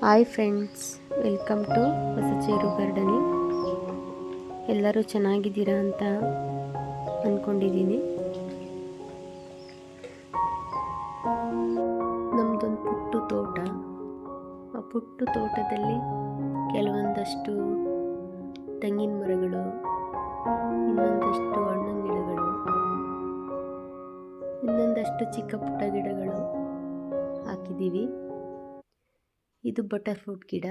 Hi friends, welcome to Hosacheru gardening. ಎಲ್ಲರೂ ಚೆನ್ನಾಗಿದ್ದೀರಾ ಅಂತ ಅಂದ್ಕೊಂಡಿದ್ದೀನಿ. ನಮ್ಮದೊಂದು ಪುಟ್ಟು ತೋಟ. ಆ ಪುಟ್ಟು ತೋಟದಲ್ಲಿ ಕೆಲವೊಂದಷ್ಟು ತೆಂಗಿನ ಮರಗಳು, ಇನ್ನೊಂದಷ್ಟು ಹಣ್ಣಿನ ಗಿಡಗಳು, ಇನ್ನೊಂದಷ್ಟು ಚಿಕ್ಕ ಪುಟ್ಟ ಗಿಡಗಳು ಹಾಕಿದ್ದೀವಿ. ಇದು ಬಟರ್ ಫ್ರೂಟ್ ಗಿಡ.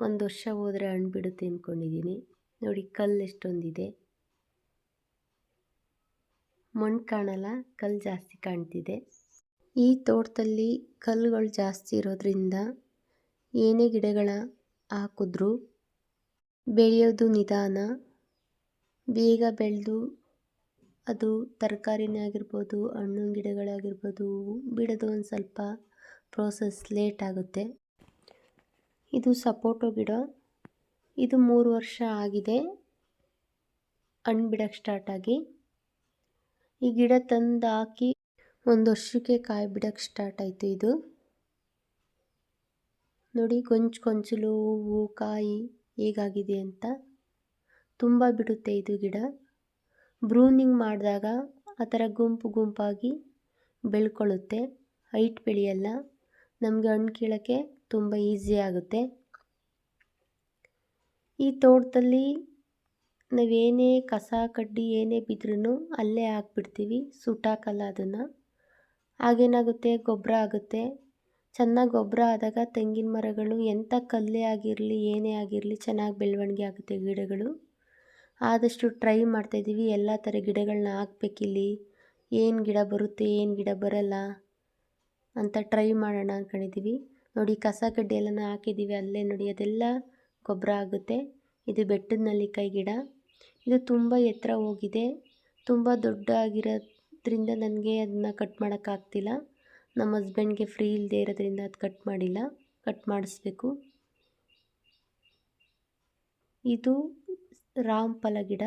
ಒಂದು ವರ್ಷ ಹೋದರೆ ಹಣ್ಣು ಬಿಡುತ್ತೆ ಅಂದ್ಕೊಂಡಿದ್ದೀನಿ. ನೋಡಿ, ಕಲ್ಲು ಎಷ್ಟೊಂದಿದೆ. ಮಣ್ಣು ಕಾಣಲ್ಲ, ಕಲ್ಲು ಜಾಸ್ತಿ ಕಾಣ್ತಿದೆ. ಈ ತೋಟದಲ್ಲಿ ಕಲ್ಲುಗಳು ಜಾಸ್ತಿ ಇರೋದ್ರಿಂದ ಏನೇ ಗಿಡಗಳ ಹಾಕಿದ್ರೂ ಬೆಳೆಯೋದು ನಿಧಾನ. ಬೇಗ ಬೆಳೆದು ಅದು ತರಕಾರಿನೇ ಆಗಿರ್ಬೋದು, ಹಣ್ಣಿನ ಗಿಡಗಳಾಗಿರ್ಬೋದು, ಬಿಡೋದು ಒಂದು ಸ್ವಲ್ಪ ಪ್ರೋಸೆಸ್ ಲೇಟ್ ಆಗುತ್ತೆ. ಇದು ಸಪೋಟೊ ಗಿಡ. ಇದು 3 ವರ್ಷ ಆಗಿದೆ ಹಣ್ಣು ಬಿಡೋಕ್ಕೆ ಸ್ಟಾರ್ಟ್ ಆಗಿ. ಈ ಗಿಡ ತಂದು ಹಾಕಿ 1 ವರ್ಷಕ್ಕೆ ಕಾಯಿ ಬಿಡೋಕ್ಕೆ ಸ್ಟಾರ್ಟ್ ಆಯಿತು. ಇದು ನೋಡಿ, ಗೊಂಚಲು ಹೂವು ಕಾಯಿ ಹೇಗಾಗಿದೆ ಅಂತ. ತುಂಬ ಬಿಡುತ್ತೆ ಇದು ಗಿಡ. ಬ್ರೂನಿಂಗ್ ಮಾಡಿದಾಗ ಆ ಥರ ಗುಂಪು ಗುಂಪಾಗಿ ಬೆಳ್ಕೊಳ್ಳುತ್ತೆ. ಹೈಟ್ ಬೆಳೆಯಲ್ಲ. ನಮಗೆ ಹಣ್ಣು ಕೀಳೋಕ್ಕೆ ತುಂಬ ಈಸಿ ಆಗುತ್ತೆ. ಈ ತೋಟದಲ್ಲಿ ನಾವೇನೇ ಕಸ ಕಡ್ಡಿ ಏನೇ ಬಿದ್ರೂ ಅಲ್ಲೇ ಹಾಕ್ಬಿಡ್ತೀವಿ, ಸುಟ್ಟಾಕಲ್ಲ ಅದನ್ನು. ಆಗೇನಾಗುತ್ತೆ, ಗೊಬ್ಬರ ಆಗುತ್ತೆ. ಚೆನ್ನಾಗಿ ಗೊಬ್ಬರ ಆದಾಗ ತೆಂಗಿನ ಮರಗಳು ಎಂಥ ಕಲ್ಲೇ ಆಗಿರಲಿ ಏನೇ ಆಗಿರಲಿ ಚೆನ್ನಾಗಿ ಬೆಳವಣಿಗೆ ಆಗುತ್ತೆ ಗಿಡಗಳು. ಆದಷ್ಟು ಟ್ರೈ ಮಾಡ್ತಾಯಿದ್ದೀವಿ ಎಲ್ಲ ಥರ ಗಿಡಗಳನ್ನ ಹಾಕ್ಬೇಕಿಲ್ಲಿ. ಏನು ಗಿಡ ಬರುತ್ತೆ, ಏನು ಗಿಡ ಬರಲ್ಲ ಅಂತ ಟ್ರೈ ಮಾಡೋಣ ಅಂದ್ಕೊಂಡಿದ್ದೀವಿ. ನೋಡಿ, ಕಸ ಕಡ್ಡಿ ಎಲ್ಲ ಹಾಕಿದ್ದೀವಿ ಅಲ್ಲೇ. ನೋಡಿ, ಅದೆಲ್ಲ ಗೊಬ್ಬರ ಆಗುತ್ತೆ. ಇದು ಬೆಟ್ಟದ ನೆಲ್ಲಿಕಾಯಿ ಗಿಡ. ಇದು ತುಂಬ ಎತ್ತರ ಹೋಗಿದೆ. ತುಂಬ ದೊಡ್ಡ ಆಗಿರೋದ್ರಿಂದ ನನಗೆ ಅದನ್ನ ಕಟ್ ಮಾಡೋಕ್ಕಾಗ್ತಿಲ್ಲ. ನಮ್ಮ ಹಸ್ಬೆಂಡ್ಗೆ ಫ್ರೀ ಇಲ್ಲದೆ ಇರೋದ್ರಿಂದ ಅದು ಕಟ್ ಮಾಡಿಲ್ಲ. ಕಟ್ ಮಾಡಿಸ್ಬೇಕು. ಇದು ರಾಮಫಲ ಗಿಡ.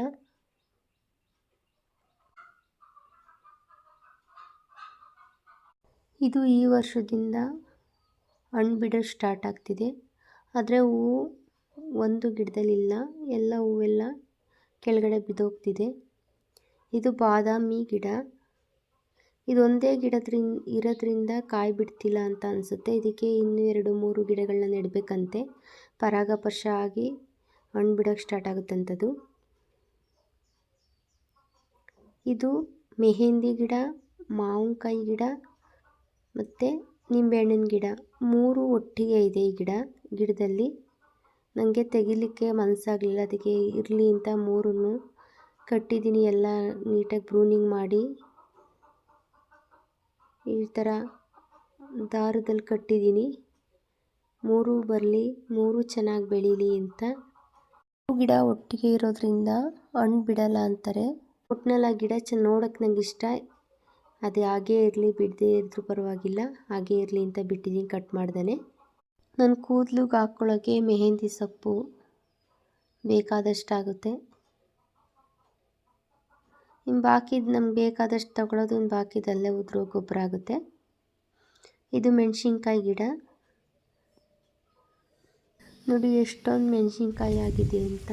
ಇದು ಈ ವರ್ಷದಿಂದ ಹಣ್ಣು ಬಿಡೋದು ಸ್ಟಾರ್ಟ್ ಆಗ್ತಿದೆ. ಆದರೆ ಹೂವು ಒಂದು ಗಿಡದಲ್ಲಿಲ್ಲ, ಎಲ್ಲ ಹೂವೆಲ್ಲ ಕೆಳಗಡೆ ಬಿದ್ದೋಗ್ತಿದೆ. ಇದು ಬಾದಾಮಿ ಗಿಡ. ಇದೊಂದೇ ಇರೋದ್ರಿಂದ ಕಾಯಿ ಬಿಡ್ತಿಲ್ಲ ಅಂತ ಅನಿಸುತ್ತೆ. ಇದಕ್ಕೆ ಇನ್ನೂ 2-3 ಗಿಡಗಳನ್ನ ನೆಡಬೇಕಂತೆ. ಪರಾಗಸ್ಪರ್ಶ ಆಗಿ ಹಣ್ಣು ಬಿಡೋಕ್ಕೆ ಸ್ಟಾರ್ಟ್ ಆಗುತ್ತಂಥದ್ದು. ಇದು ಮೆಹಂದಿ ಗಿಡ, ಮಾವಿನಕಾಯಿ ಗಿಡ ಮತ್ತು ನಿಂಬೆಹಣ್ಣಿನ ಗಿಡ 3 ಒಟ್ಟಿಗೆ ಇದೆ ಈ ಗಿಡದಲ್ಲಿ. ನನಗೆ ತೆಗಿಲಿಕ್ಕೆ ಮನಸ್ಸಾಗಲಿಲ್ಲ, ಅದಕ್ಕೆ ಇರಲಿ ಅಂತ 3 ಕಟ್ಟಿದ್ದೀನಿ. ಎಲ್ಲ ನೀಟಾಗಿ ಪ್ರೂನಿಂಗ್ ಮಾಡಿ ಈ ಥರ ದಾರದಲ್ಲಿ ಕಟ್ಟಿದ್ದೀನಿ. 3 ಬರಲಿ, 3 ಚೆನ್ನಾಗಿ ಬೆಳೀಲಿ ಅಂತ. ಗಿಡ ಒಟ್ಟಿಗೆ ಇರೋದ್ರಿಂದ ಹಣ್ಣು ಬಿಡಲ್ಲ ಅಂತಾರೆ. ಒಟ್ಟಿನಲ್ಲಿ ಆ ಗಿಡ ನೋಡೋಕ್ಕೆ ನನಗೆ ಇಷ್ಟ. ಅದು ಹಾಗೇ ಇರಲಿ, ಬಿಡದೇ ಇದ್ರೂ ಪರವಾಗಿಲ್ಲ, ಹಾಗೇ ಇರಲಿ ಅಂತ ಬಿಟ್ಟಿದ್ದೀನಿ ಕಟ್ ಮಾಡ್ದೇ. ನನ್ನ ಕೂದಲಿಗೆ ಹಾಕ್ಕೊಳ್ಳೋಕ್ಕೆ ಮೆಹಂದಿ ಸೊಪ್ಪು ಬೇಕಾದಷ್ಟಾಗುತ್ತೆ. ಇನ್ನು ಬಾಕಿದು ನಮ್ಗೆ ಬೇಕಾದಷ್ಟು ತಗೊಳ್ಳೋದು, ಇನ್ನು ಬಾಕಿದಲ್ಲೇ ಉದುರೋ ಗೊಬ್ಬರ ಆಗುತ್ತೆ. ಇದು ಮೆಣಸಿನ್ಕಾಯಿ ಗಿಡ. ನೋಡಿ ಎಷ್ಟೊಂದು ಮೆಣಸಿನ್ಕಾಯಿ ಆಗಿದೆ ಅಂತ.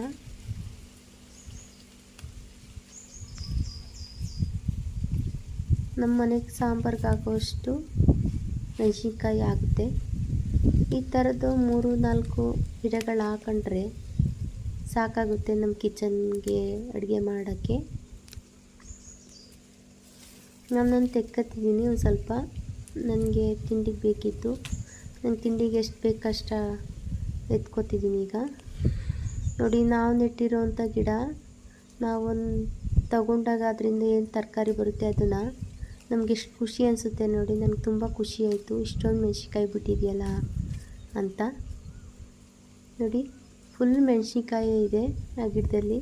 ನಮ್ಮ ಮನೆಗೆ ಸಾಂಬಾರ್ಗೆ ಹಾಕೋಷ್ಟು ಮೆಣಸಿನ್ಕಾಯಿ ಆಗುತ್ತೆ. ಈ ಥರದ್ದು 3-4 ಗಿಡಗಳು ಹಾಕೊಂಡ್ರೆ ಸಾಕಾಗುತ್ತೆ ನಮ್ಮ ಕಿಚನ್ಗೆ ಅಡುಗೆ ಮಾಡೋಕ್ಕೆ. ನಾನು ತೆಕ್ಕತ್ತಿದ್ದೀನಿ ಒಂದು ಸ್ವಲ್ಪ. ನನಗೆ ತಿಂಡಿಗೆ ಬೇಕಿತ್ತು. ನನ್ನ ತಿಂಡಿಗೆ ಎಷ್ಟು ಬೇಕು ಅಷ್ಟು ಎತ್ಕೋತಿದ್ದೀನಿ ಈಗ. ನೋಡಿ, ನಾವು ನೆಟ್ಟಿರೋವಂಥ ಗಿಡ ನಾವೊಂದು ತಗೊಂಡಾಗ ಅದರಿಂದ ಏನು ತರಕಾರಿ ಬರುತ್ತೆ ಅದನ್ನು ನಮಗೆ ಎಷ್ಟು ಖುಷಿ ಅನಿಸುತ್ತೆ ನೋಡಿ. ನನಗೆ ತುಂಬ ಖುಷಿ ಆಯಿತು, ಇಷ್ಟೊಂದು ಮೆಣಸಿನ್ಕಾಯಿ ಬಿಟ್ಟಿದೆಯಲ್ಲ ಅಂತ. ನೋಡಿ, ಫುಲ್ ಮೆಣಸಿನ್ಕಾಯಿ ಇದೆ ಆ ಗಿಡದಲ್ಲಿ.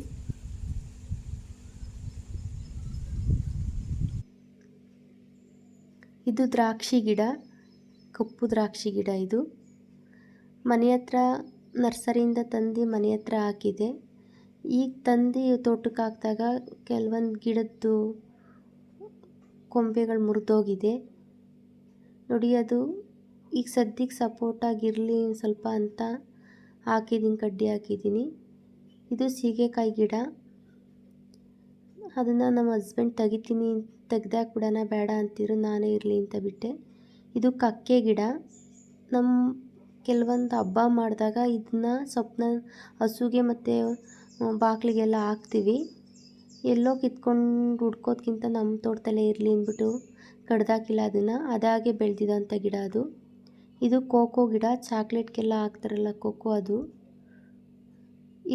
ಇದು ದ್ರಾಕ್ಷಿ ಗಿಡ, ಕಪ್ಪು ದ್ರಾಕ್ಷಿ ಗಿಡ. ಇದು ಮನೆ ಹತ್ರ ನರ್ಸರಿಯಿಂದ ತಂದು ಮನೆ ಹತ್ರ ಹಾಕಿದೆ. ಈಗ ತಂದು ತೋಟಕ್ಕೆ ಹಾಕಿದಾಗ ಕೆಲವೊಂದು ಗಿಡದ್ದು ಕೊಂಬೆಗಳು ಮುರಿದೋಗಿದೆ. ನೋಡಿ ಅದು ಈಗ ಸದ್ಯಕ್ಕೆ ಸಪೋರ್ಟಾಗಿರಲಿ ಸ್ವಲ್ಪ ಅಂತ ಹಾಕಿದ್ದೀನಿ, ಕಡ್ಡಿ ಹಾಕಿದ್ದೀನಿ. ಇದು ಸೀಗೆಕಾಯಿ ಗಿಡ. ಅದನ್ನು ನಮ್ಮ ಹಸ್ಬೆಂಡ್ ತೆಗ್ದಾಕ್ಬಿಡೋಣ ಬೇಡ ಅಂತಿದ್ರು, ನಾನೇ ಇರಲಿ ಅಂತ ಬಿಟ್ಟೆ. ಇದು ಕಕ್ಕೆ ಗಿಡ. ನಮ್ಮ ಕೆಲವೊಂದು ಹಬ್ಬ ಮಾಡಿದಾಗ ಇದನ್ನ ಸೊಪ್ಪನ್ನ ಹಸುಗೆ ಮತ್ತು ಬಾಗಿಲಿಗೆಲ್ಲ ಹಾಕ್ತೀವಿ. ಎಲ್ಲೋ ಕಿತ್ಕೊಂಡು ಹುಡ್ಕೋದ್ಕಿಂತ ನಮ್ಮ ತೋಟದಲ್ಲೇ ಇರಲಿ ಅಂದ್ಬಿಟ್ಟು ಕಡ್ದಾಕಿಲ್ಲ ಅದನ್ನು. ಅದಾಗೆ ಬೆಳೆದಿರೋಂಥ ಗಿಡ ಅದು. ಇದು ಕೋಕೋ ಗಿಡ, ಚಾಕ್ಲೇಟ್ಗೆಲ್ಲ ಹಾಕ್ತಾರಲ್ಲ ಕೋಕೋ ಅದು.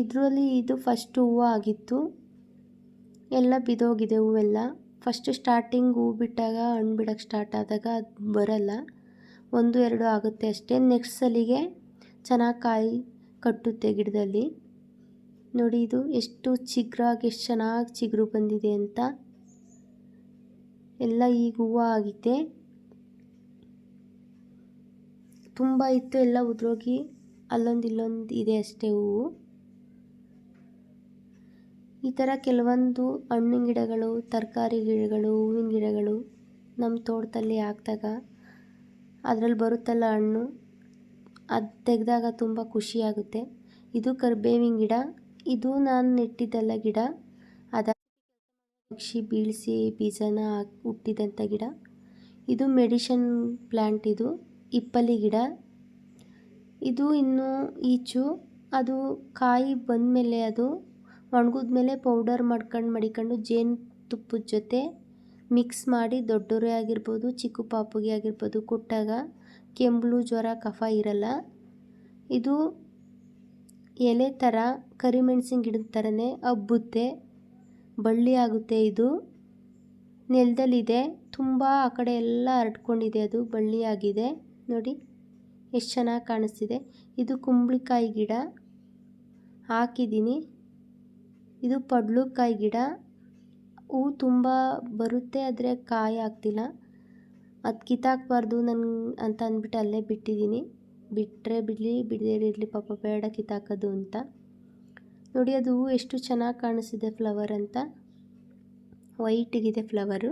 ಇದರಲ್ಲಿ ಇದು ಫಸ್ಟ್ ಹೂವು ಆಗಿತ್ತು, ಎಲ್ಲ ಬಿದ್ದೋಗಿದೆ ಹೂವೆಲ್ಲ. ಫಸ್ಟ್ ಸ್ಟಾರ್ಟಿಂಗ್ ಹೂ ಬಿಟ್ಟಾಗ ಹಣ್ಣು ಬಿಡೋಕ್ಕೆ ಸ್ಟಾರ್ಟ್ ಆದಾಗ ಅದು ಬರಲ್ಲ, 1-2 ಆಗುತ್ತೆ ಅಷ್ಟೇ. ನೆಕ್ಸ್ಟ್ ಸಲಿಗೆ ಚೆನ್ನಾಗಿ ಕಾಯಿ ಕಟ್ಟುತ್ತೆ ಗಿಡದಲ್ಲಿ. ನೋಡಿ ಇದು ಎಷ್ಟು ಚಿಗುರಾಗಿ ಎಷ್ಟು ಚೆನ್ನಾಗಿ ಚಿಗುರು ಬಂದಿದೆ ಅಂತ. ಎಲ್ಲ ಈಗ ಹೂವು ಆಗಿದೆ, ತುಂಬ ಇತ್ತು, ಎಲ್ಲ ಉದುರೋಗಿ ಅಲ್ಲೊಂದು ಇಲ್ಲೊಂದು ಇದೆ ಅಷ್ಟೇ ಹೂವು. ಈ ಥರ ಕೆಲವೊಂದು ಹಣ್ಣಿನ ಗಿಡಗಳು, ತರಕಾರಿ ಗಿಡಗಳು, ಹೂವಿನ ಗಿಡಗಳು ನಮ್ಮ ತೋಟದಲ್ಲಿ ಹಾಕಿದಾಗ ಅದರಲ್ಲಿ ಬರುತ್ತಲ್ಲ ಹಣ್ಣು, ಅದು ತೆಗೆದಾಗ ತುಂಬ ಖುಷಿಯಾಗುತ್ತೆ. ಇದು ಕರಿಬೇವಿನ ಗಿಡ. ಇದು ನಾನು ನೆಟ್ಟಿದ್ದಲ್ಲ ಗಿಡ, ಪಕ್ಷಿ ಬೀಳಿಸಿ ಬೀಜನ ಹುಟ್ಟಿದಂಥ ಗಿಡ. ಇದು ಮೆಡಿಷನ್ ಪ್ಲ್ಯಾಂಟ್. ಇದು ಇಪ್ಪಲಿ ಗಿಡ. ಇದು ಇನ್ನೂ ಈಚು. ಅದು ಕಾಯಿ ಬಂದಮೇಲೆ ಅದು ಒಣಗಿದ್ಮೇಲೆ ಪೌಡರ್ ಮಡಿಕೊಂಡು ಜೇನುತುಪ್ಪದ ಜೊತೆ ಮಿಕ್ಸ್ ಮಾಡಿ ದೊಡ್ಡವರೇ ಆಗಿರ್ಬೋದು ಚಿಕ್ಕ ಪಾಪುಗೆ ಆಗಿರ್ಬೋದು ಕೊಟ್ಟಾಗ ಕೆಮ್ಮು ಜ್ವರ ಕಫ ಇರಲ್ಲ. ಇದು ಎಲೆ ಥರ ಕರಿಮೆಣಸಿನ ಗಿಡದ ಥರನೇ ಹಬ್ಬುತ್ತೆ, ಬಳ್ಳಿ ಆಗುತ್ತೆ. ಇದು ನೆಲದಲ್ಲಿದೆ, ತುಂಬ ಆ ಕಡೆ ಎಲ್ಲ ಹರಡ್ಕೊಂಡಿದೆ, ಅದು ಬಳ್ಳಿ ಆಗಿದೆ. ನೋಡಿ ಎಷ್ಟು ಚೆನ್ನಾಗಿ ಕಾಣಿಸ್ತಿದೆ. ಇದು ಕುಂಬಳಕಾಯಿ ಗಿಡ ಹಾಕಿದ್ದೀನಿ. ಇದು ಪಡ್ಲುಕಾಯಿ ಗಿಡ. ಹೂ ತುಂಬ ಬರುತ್ತೆ, ಆದರೆ ಕಾಯಿ ಆಗ್ತಿಲ್ಲ. ಅದು ಕಿತ್ತಾಕಬಾರ್ದು ಅಂತ ಅಂದ್ಬಿಟ್ಟು ಅಲ್ಲೇ ಬಿಟ್ಟಿದ್ದೀನಿ. ಬಿಟ್ಟರೆ ಬಿಡಲಿ, ಬಿಡದೇ ಇರಲಿ, ಪಾಪ ಬೇಡ ಕಿತ್ತಾಕೋದು ಅಂತ. ನೋಡಿ ಅದು ಹೂ ಎಷ್ಟು ಚೆನ್ನಾಗಿ ಕಾಣಿಸ್ತಿದೆ ಫ್ಲವರ್ ಅಂತ, ವೈಟಿಗಿದೆ ಫ್ಲವರು.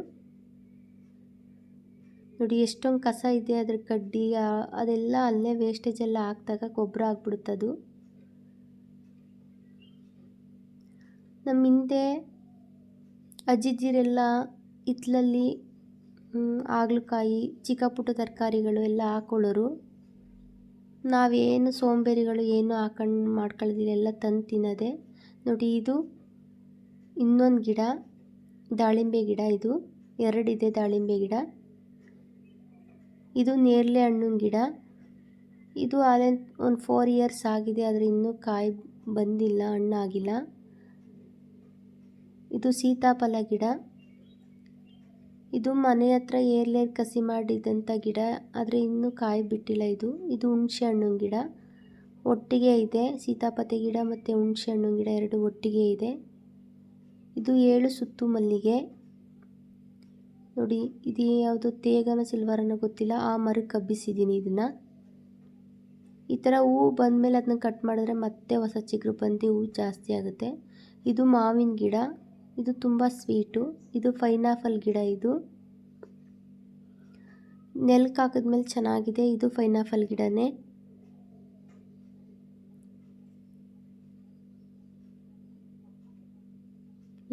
ನೋಡಿ ಎಷ್ಟೊಂದು ಕಸ ಇದೆ, ಅದ್ರ ಕಡ್ಡಿ ಅದೆಲ್ಲ ಅಲ್ಲೇ ವೇಸ್ಟೇಜ್ ಎಲ್ಲ ಹಾಕಿದಾಗ ಗೊಬ್ಬರ ಆಗ್ಬಿಡುತ್ತದು. ನಮ್ಮ ಹಿಂದೆ ಅಜ್ಜಿದಿರೆಲ್ಲ ಹಿತ್ತಲಲ್ಲಿ ಹಾಗಲಕಾಯಿ ಚಿಕ್ಕ ಪುಟ್ಟ ತರಕಾರಿಗಳು ಎಲ್ಲ ಹಾಕೊಳ್ಳೋರು. ನಾವೇನು ಸೋಂಬೇರಿಗಳು ಏನು ಮಾಡ್ಕೊಳ್ಳೋದಿಲ್ಲ, ಎಲ್ಲ ತಂದು ತಿನ್ನೋದೆ. ನೋಡಿ ಇದು ಇನ್ನೊಂದು ಗಿಡ, ದಾಳಿಂಬೆ ಗಿಡ. ಇದು 2 ಇದೆ ದಾಳಿಂಬೆ ಗಿಡ. ಇದು ನೇರಳೆ ಹಣ್ಣಿನ ಗಿಡ. ಇದು ಒಂದು 4 ಇಯರ್ಸ್ ಆಗಿದೆ, ಆದರೆ ಇನ್ನೂ ಕಾಯಿ ಬಂದಿಲ್ಲ, ಹಣ್ಣಾಗಿಲ್ಲ. ಇದು ಸೀತಾಫಲ ಗಿಡ. ಇದು ಮನೆ ಹತ್ರ ಏರ್ಲೇರ್ ಕಸಿ ಮಾಡಿದಂಥ ಗಿಡ, ಆದರೆ ಇನ್ನೂ ಕಾಯಿ ಬಿಟ್ಟಿಲ್ಲ. ಇದು ಹುಣಸೆ ಹಣ್ಣಿನ ಗಿಡ ಒಟ್ಟಿಗೆ ಇದೆ. ಸೀತಾಪತಿ ಗಿಡ ಮತ್ತು ಹುಣಸೆ ಹಣ್ಣಿನ ಗಿಡ 2 ಒಟ್ಟಿಗೆ ಇದೆ. ಇದು 7 ಸುತ್ತು ಮಲ್ಲಿಗೆ. ನೋಡಿ ಇದು ಯಾವುದು ತೇಗನ ಸಿಲ್ವರನ್ನು ಗೊತ್ತಿಲ್ಲ, ಆ ಮರಕ್ಕೆ ಹಬ್ಬಿಸಿದ್ದೀನಿ ಇದನ್ನು. ಈ ಥರ ಹೂವು ಬಂದಮೇಲೆ ಅದನ್ನ ಕಟ್ ಮಾಡಿದ್ರೆ ಮತ್ತೆ ಹೊಸ ಚಿಗುರು ಬಂದು ಹೂವು ಜಾಸ್ತಿ ಆಗುತ್ತೆ. ಇದು ಮಾವಿನ ಗಿಡ. ಇದು ತುಂಬ ಸ್ವೀಟು. ಇದು ಪೈನಾಪಲ್ ಗಿಡ. ಇದು ನೆಲಕ್ಕೆ ಹಾಕಿದ್ಮೇಲೆ ಚೆನ್ನಾಗಿದೆ. ಇದು ಪೈನಾಪಲ್ ಗಿಡನೇ.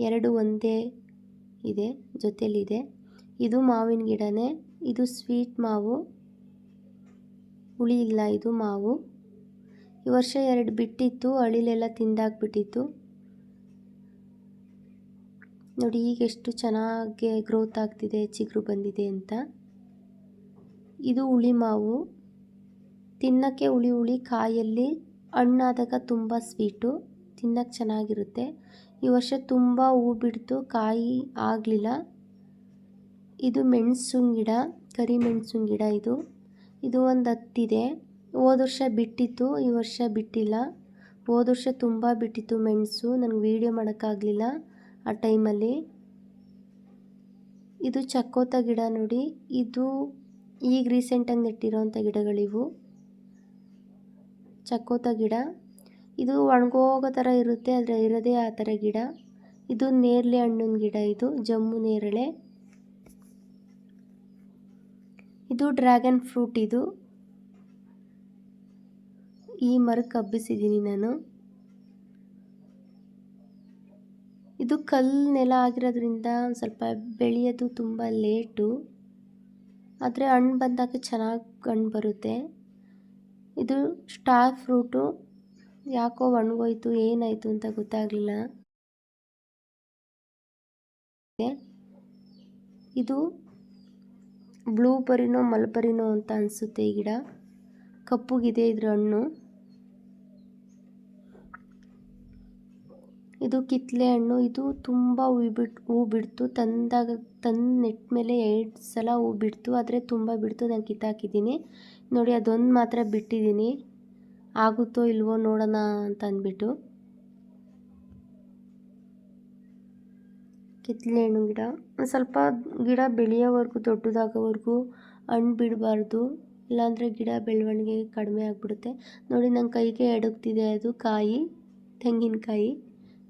ಎರಡು ಒಂದೇ ಇದೆ, ಜೊತೆಲಿದೆ. ಇದು ಮಾವಿನ ಗಿಡನೇ. ಇದು ಸ್ವೀಟ್ ಮಾವು, ಹುಳಿ ಇಲ್ಲ. ಇದು ಮಾವು ಈ ವರ್ಷ 2 ಬಿಟ್ಟಿತ್ತು, ಅಳಿಲೆಲ್ಲ ತಿಂದಾಕ್ಬಿಟ್ಟಿತ್ತು. ನೋಡಿ ಈಗ ಎಷ್ಟು ಚೆನ್ನಾಗಿ ಗ್ರೋತ್ ಆಗ್ತಿದೆ, ಚಿಗುರು ಬಂದಿದೆ ಅಂತ. ಇದು ಹುಳಿ ಮಾವು, ತಿನ್ನೋಕ್ಕೆ ಹುಳಿ ಕಾಯಲ್ಲಿ, ಹಣ್ಣಾದಾಗ ತುಂಬ ಸ್ವೀಟು, ತಿನ್ನೋಕ್ಕೆ ಚೆನ್ನಾಗಿರುತ್ತೆ. ಈ ವರ್ಷ ತುಂಬ ಹೂ ಬಿಡ್ತು, ಕಾಯಿ ಆಗಲಿಲ್ಲ. ಇದು ಮೆಣಸಿನ ಗಿಡ, ಕರಿಮೆಣಸಿನ ಗಿಡ. ಇದು ಒಂದು 10 ಇದೆ. ಹೋದ ವರ್ಷ ಬಿಟ್ಟಿತ್ತು, ಈ ವರ್ಷ ಬಿಟ್ಟಿಲ್ಲ. ಹೋದ ವರ್ಷ ತುಂಬ ಬಿಟ್ಟಿತ್ತು ಮೆಣಸು, ನನಗೆ ವೀಡಿಯೋ ಮಾಡೋಕ್ಕಾಗಲಿಲ್ಲ ಆ ಟೈಮಲ್ಲಿ. ಇದು ಚಕ್ಕೋತ ಗಿಡ. ನೋಡಿ ಇದು ಈಗ ರೀಸೆಂಟಾಗಿ ನೆಟ್ಟಿರೋವಂಥ ಗಿಡಗಳಿವು, ಚಕ್ಕೋತ ಗಿಡ. ಇದು ಒಣಗೋಗೋ ಥರ ಇರುತ್ತೆ, ಆದರೆ ಇರೋದೇ ಆ ಥರ ಗಿಡ. ಇದು ನೇರಳೆ ಹಣ್ಣಿನ ಗಿಡ. ಇದು ಜಮ್ಮು ನೇರಳೆ. ಇದು ಡ್ರ್ಯಾಗನ್ ಫ್ರೂಟ್. ಇದು ಈ ಮರಕ್ಕೆ ಹಬ್ಬಿಸಿದ್ದೀನಿ ನಾನು. ಇದು ಕಲ್ಲು ನೆಲ ಆಗಿರೋದ್ರಿಂದ ಒಂದು ಸ್ವಲ್ಪ ಬೆಳೆಯೋದು ತುಂಬ ಲೇಟು, ಆದರೆ ಹಣ್ಣು ಬಂದಾಗ ಚೆನ್ನಾಗಿ ಹಣ್ಣು ಬರುತ್ತೆ. ಇದು ಸ್ಟಾರ್ ಫ್ರೂಟು. ಯಾಕೋ ಒಣಗೋಯ್ತು, ಏನಾಯಿತು ಅಂತ ಗೊತ್ತಾಗಲಿಲ್ಲ. ಇದು ಬ್ಲೂಬೆರಿನೋ ಮಲ್ಬರಿನೋ ಅಂತ ಅನಿಸುತ್ತೆ. ಈ ಗಿಡ ಕಪ್ಪುಗಿದೆ ಇದ್ರ ಹಣ್ಣು. ಇದು ಕಿತ್ತಲೆ ಹಣ್ಣು. ಇದು ತುಂಬ ಹೂ ಬಿಡ್ತು. ತಂದು ನೆಟ್ಟ ಮೇಲೆ 2 ಸಲ ಹೂ ಬಿಡ್ತು, ಆದರೆ ತುಂಬ ಬಿಡ್ತು. ನಾನು ಕಿತ್ತಾಕಿದ್ದೀನಿ ನೋಡಿ. ಅದೊಂದು ಮಾತ್ರ ಬಿಟ್ಟಿದ್ದೀನಿ, ಆಗುತ್ತೋ ಇಲ್ವೋ ನೋಡೋಣ ಅಂತ ಅಂದ್ಬಿಟ್ಟು. ಕಿತ್ತಲೆ ಹಣ್ಣು ಗಿಡ ಒಂದು ಸ್ವಲ್ಪ ಗಿಡ ಬೆಳೆಯೋವರೆಗೂ, ದೊಡ್ಡದಾಗೋವರೆಗೂ ಹಣ್ಣು ಬಿಡಬಾರ್ದು, ಇಲ್ಲಾಂದರೆ ಗಿಡ ಬೆಳವಣಿಗೆ ಕಡಿಮೆ ಆಗಿಬಿಡುತ್ತೆ. ನೋಡಿ ನನ್ನ ಕೈಗೆ ಎಡಗ್ತಿದೆ ಅದು ಕಾಯಿ, ತೆಂಗಿನಕಾಯಿ.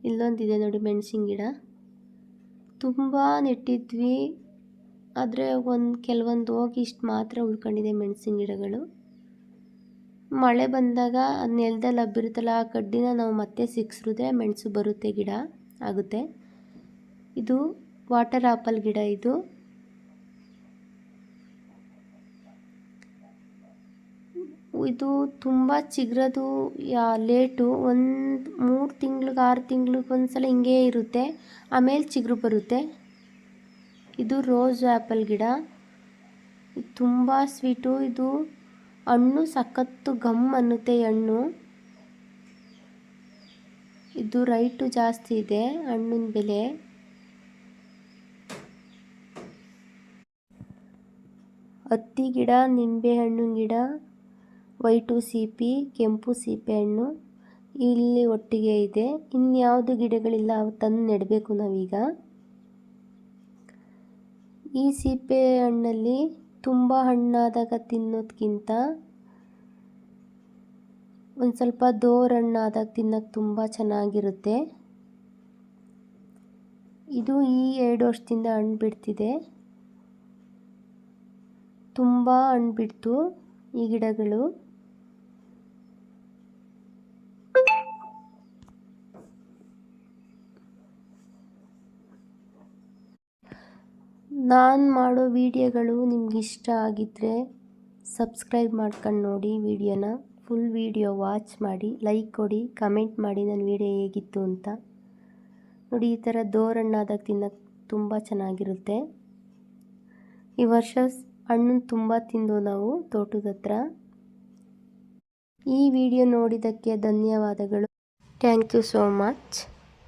ಇಲ್ಲೊಂದಿದೆ ನೋಡಿ ಮೆಣಸಿನ ಗಿಡ. ತುಂಬ ನೆಟ್ಟಿದ್ವಿ, ಆದರೆ ಕೆಲವೊಂದು ಹೋಗಿ ಇಷ್ಟು ಮಾತ್ರ ಉಳ್ಕೊಂಡಿದೆ ಮೆಣಸಿನ ಗಿಡಗಳು. ಮಳೆ ಬಂದಾಗ ನೆಲದಲ್ಲಿ ಹಬ್ಬಿರುತ್ತಲ್ಲ, ಆ ಕಡ್ಡಿನ ನಾವು ಮತ್ತೆ ಸಿಕ್ಸಿದ್ರೆ ಮೆಣಸು ಬರುತ್ತೆ, ಗಿಡ ಆಗುತ್ತೆ. ಇದು ವಾಟರ್ ಆಪಲ್ ಗಿಡ. ಇದು ತುಂಬ ಚಿಗುರೋದು ಲೇಟು. 3 ತಿಂಗ್ಳಿಗೆ 6 ತಿಂಗ್ಳಿಗೊಂದ್ಸಲ ಹಿಂಗೇ ಇರುತ್ತೆ, ಆಮೇಲೆ ಚಿಗುರು ಬರುತ್ತೆ. ಇದು ರೋಸ್ ಆ್ಯಪಲ್ ಗಿಡ. ಇದು ತುಂಬ ಸ್ವೀಟು. ಇದು ಹಣ್ಣು ಸಖತ್ತು ಗಮ್ ಅನ್ನುತ್ತೆ ಹಣ್ಣು. ಇದು ರೈಟು ಜಾಸ್ತಿ ಇದೆ ಹಣ್ಣಿನ ಬೆಲೆ. ಹತ್ತಿ ಗಿಡ, ನಿಂಬೆ ಹಣ್ಣಿನ ಗಿಡ, ವೈಟು ಸೀಪೆ, ಕೆಂಪು ಸೀಪೆ ಹಣ್ಣು ಇಲ್ಲಿ ಒಟ್ಟಿಗೆ ಇದೆ. ಇನ್ಯಾವುದು ಗಿಡಗಳಿಲ್ಲ, ಅವು ತಂದು ನೆಡಬೇಕು ನಾವೀಗ. ಈ ಸೀಪೆ ಹಣ್ಣಲ್ಲಿ ತುಂಬ ಹಣ್ಣಾದಾಗ ತಿನ್ನೋದಕ್ಕಿಂತ ಒಂದು ಸ್ವಲ್ಪ ದೋರ್ ಹಣ್ಣಾದಾಗ ತಿನ್ನೋಕ್ಕೆ ತುಂಬ ಚೆನ್ನಾಗಿರುತ್ತೆ. ಇದು ಈ 2 ವರ್ಷದಿಂದ ಹಣ್ಣು ಬಿಡ್ತಿದೆ. ತುಂಬ ಹಣ್ಣು ಬಿಡ್ತು ಈ ಗಿಡಗಳು. ನಾನು ಮಾಡೋ ವಿಡಿಯೋಗಳು ನಿಮ್ಗೆ ಇಷ್ಟ ಆಗಿದ್ದರೆ ಸಬ್ಸ್ಕ್ರೈಬ್ ಮಾಡ್ಕೊಂಡು ನೋಡಿ. ವಿಡಿಯೋನ ಫುಲ್ ವಿಡಿಯೋ ವಾಚ್ ಮಾಡಿ, ಲೈಕ್ ಕೊಡಿ, ಕಮೆಂಟ್ ಮಾಡಿ ನನ್ನ ವಿಡಿಯೋ ಹೇಗಿತ್ತು ಅಂತ. ನೋಡಿ, ಈ ಥರ ದೋರಣ್ಣಾದಾಗ ತಿನ್ನೋಕ್ಕೆ ತುಂಬ ಚೆನ್ನಾಗಿರುತ್ತೆ. ಈ ವರ್ಷ ಹಣ್ಣನ್ನು ತುಂಬ ತಿಂದು ನಾವು ತೋಟದ ಹತ್ರ. ಈ ವಿಡಿಯೋ ನೋಡಿದ್ದಕ್ಕೆ ಧನ್ಯವಾದಗಳು. Thank you so much.